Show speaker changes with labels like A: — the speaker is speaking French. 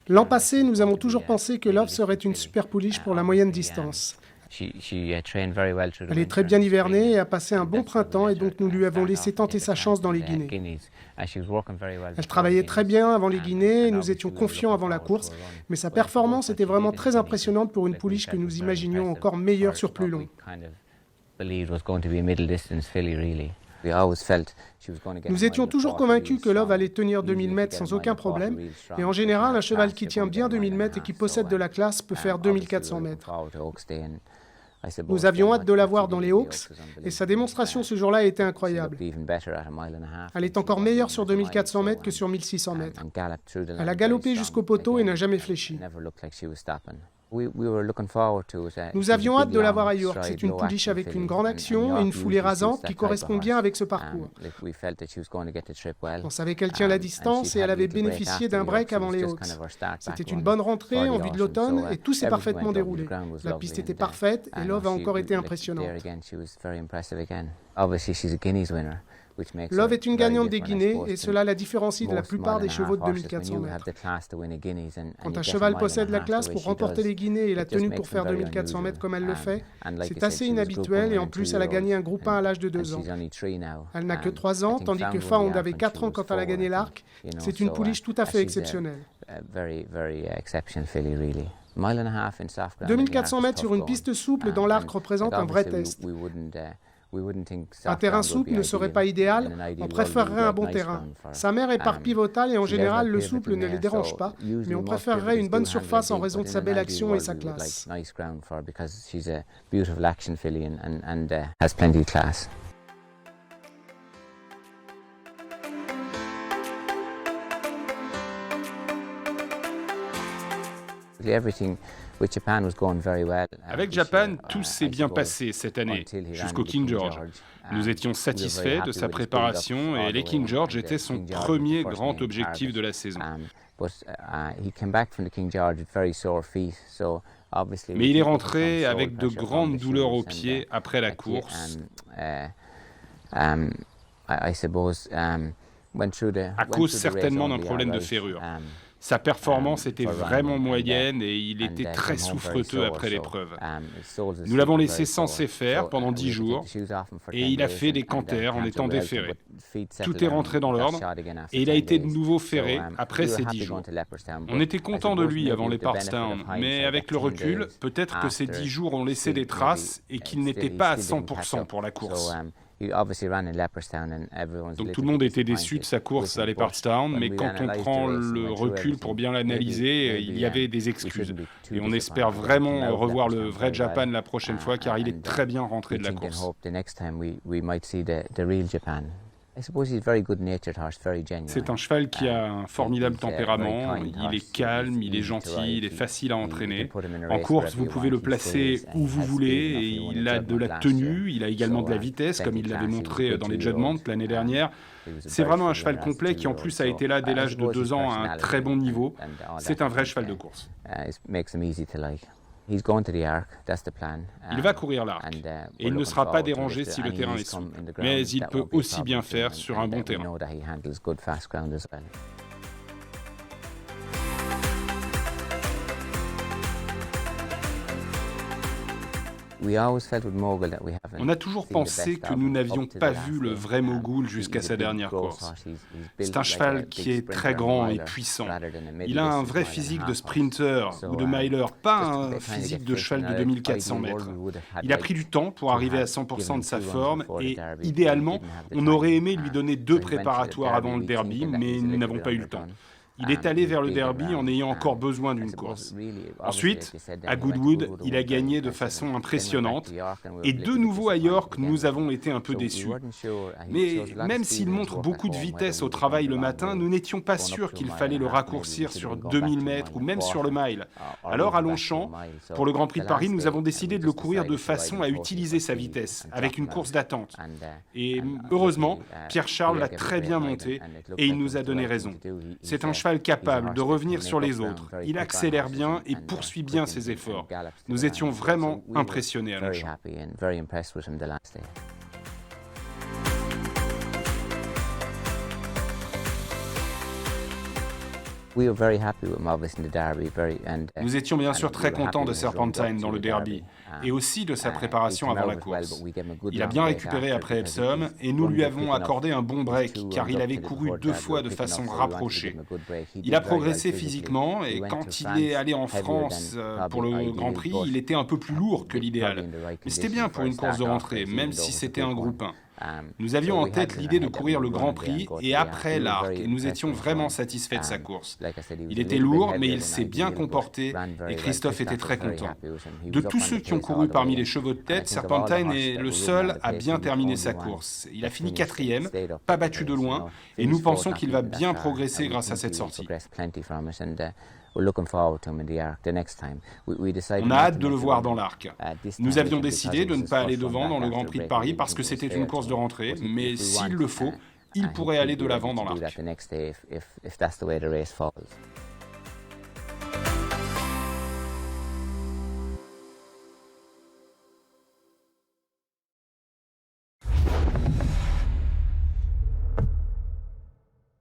A: L'an passé, nous avons toujours pensé que Love serait une super pouliche pour la moyenne distance. Elle est très bien hivernée et a passé un bon printemps et donc nous lui avons laissé tenter sa chance dans les guinées. Elle travaillait très bien avant les guinées et nous étions confiants avant la course, mais sa performance était vraiment très impressionnante pour une pouliche que nous imaginions encore meilleure sur plus long. Nous étions toujours convaincus que Love allait tenir 2000 mètres sans aucun problème, et en général, un cheval qui tient bien 2000 mètres et qui possède de la classe peut faire 2400 mètres. Nous avions hâte de la voir dans les Hawks, et sa démonstration ce jour-là a été incroyable. Elle est encore meilleure sur 2400 mètres que sur 1600 mètres. Elle a galopé jusqu'au poteau et n'a jamais fléchi. Nous avions hâte de la voir à York. C'est une pouliche avec une grande action et une foulée rasante qui correspond bien avec ce parcours. On savait qu'elle tient la distance et elle avait bénéficié d'un break avant les Hawks. C'était une bonne rentrée en vue de l'automne et tout s'est parfaitement déroulé. La piste était parfaite et Love a encore été impressionnante. Love est une gagnante des Guinées et cela la différencie de la plupart des chevaux de 2400 mètres. Quand un cheval possède la classe pour remporter les Guinées et la tenue pour faire 2400 mètres comme elle le fait, c'est assez inhabituel et en plus elle a gagné un groupe 1 à l'âge de 2 ans. Elle n'a que 3 ans, tandis que Found avait 4 ans quand elle a gagné l'Arc. C'est une pouliche tout à fait exceptionnelle. 2400 mètres sur une piste souple dans l'Arc représente un vrai test. Un terrain souple ne serait pas idéal, on préférerait un bon terrain. Sa mère est par pivotale et en général le souple ne les dérange pas, mais on préférerait une bonne surface en raison de sa belle action et sa classe.
B: Avec Japan, tout s'est bien passé cette année, jusqu'au King George. Nous étions satisfaits de sa préparation et les King George étaient son premier grand objectif de la saison. Mais il est rentré avec de grandes douleurs aux pieds après la course, à cause certainement d'un problème de ferrure. Sa performance était vraiment moyenne et il était très souffreteux après l'épreuve. Nous l'avons laissé censé faire pendant 10 jours et il a fait des canters en étant déferré. Tout est rentré dans l'ordre et il a été de nouveau ferré après ces 10 jours. On était content de lui avant les Leopardstown, mais avec le recul, peut-être que ces 10 jours ont laissé des traces et qu'il n'était pas à 100% pour la course. Donc tout le monde était déçu de sa course à Leopardstown, mais quand on prend le recul pour bien l'analyser, il y avait des excuses. Et on espère vraiment revoir le vrai Japan la prochaine fois, car il est très bien rentré de la course. C'est un cheval qui a un formidable tempérament, il est calme, il est gentil, il est facile à entraîner. En course, vous pouvez le placer où vous voulez, et il a de la tenue, il a également de la vitesse, comme il l'avait montré dans les Judgments l'année dernière. C'est vraiment un cheval complet qui en plus a été là dès l'âge de 2 ans à un très bon niveau. C'est un vrai cheval de course. Il va courir l'Arc, et il ne sera pas dérangé si le terrain est souple, mais il peut aussi bien faire sur un bon terrain. On a toujours pensé que nous n'avions pas vu le vrai Mogul jusqu'à sa dernière course. C'est un cheval qui est très grand et puissant. Il a un vrai physique de sprinter ou de miler, pas un physique de cheval de 2400 mètres. Il a pris du temps pour arriver à 100% de sa forme et idéalement, on aurait aimé lui donner 2 préparatoires avant le derby, mais nous n'avons pas eu le temps. Il est allé vers le derby en ayant encore besoin d'une course. Ensuite, à Goodwood, il a gagné de façon impressionnante. Et de nouveau à York, nous avons été un peu déçus. Mais même s'il montre beaucoup de vitesse au travail le matin, nous n'étions pas sûrs qu'il fallait le raccourcir sur 2000 mètres ou même sur le mile. Alors à Longchamp, pour le Grand Prix de Paris, nous avons décidé de le courir de façon à utiliser sa vitesse, avec une course d'attente. Et heureusement, Pierre-Charles l'a très bien monté et il nous a donné raison. C'est un cheval capable de revenir sur les autres. Il accélère bien et poursuit bien ses efforts. Nous étions vraiment impressionnés à Longchamp. Nous étions bien sûr très contents de Serpentine dans le derby et aussi de sa préparation avant la course. Il a bien récupéré après Epsom et nous lui avons accordé un bon break car il avait couru 2 fois de façon rapprochée. Il a progressé physiquement et quand il est allé en France pour le Grand Prix, il était un peu plus lourd que l'idéal. Mais c'était bien pour une course de rentrée, même si c'était un groupe 1. Nous avions en tête l'idée de courir le Grand Prix et après l'Arc, et nous étions vraiment satisfaits de sa course. Il était lourd, mais il s'est bien comporté et Christophe était très content. De tous ceux qui ont couru parmi les chevaux de tête, Serpentine est le seul à bien terminer sa course. Il a fini 4e, pas battu de loin, et nous pensons qu'il va bien progresser grâce à cette sortie. On a hâte de le voir dans l'Arc. Nous avions décidé de ne pas aller devant dans le Grand Prix de Paris parce que c'était une course de rentrée, mais s'il le faut, il pourrait aller de l'avant dans l'Arc.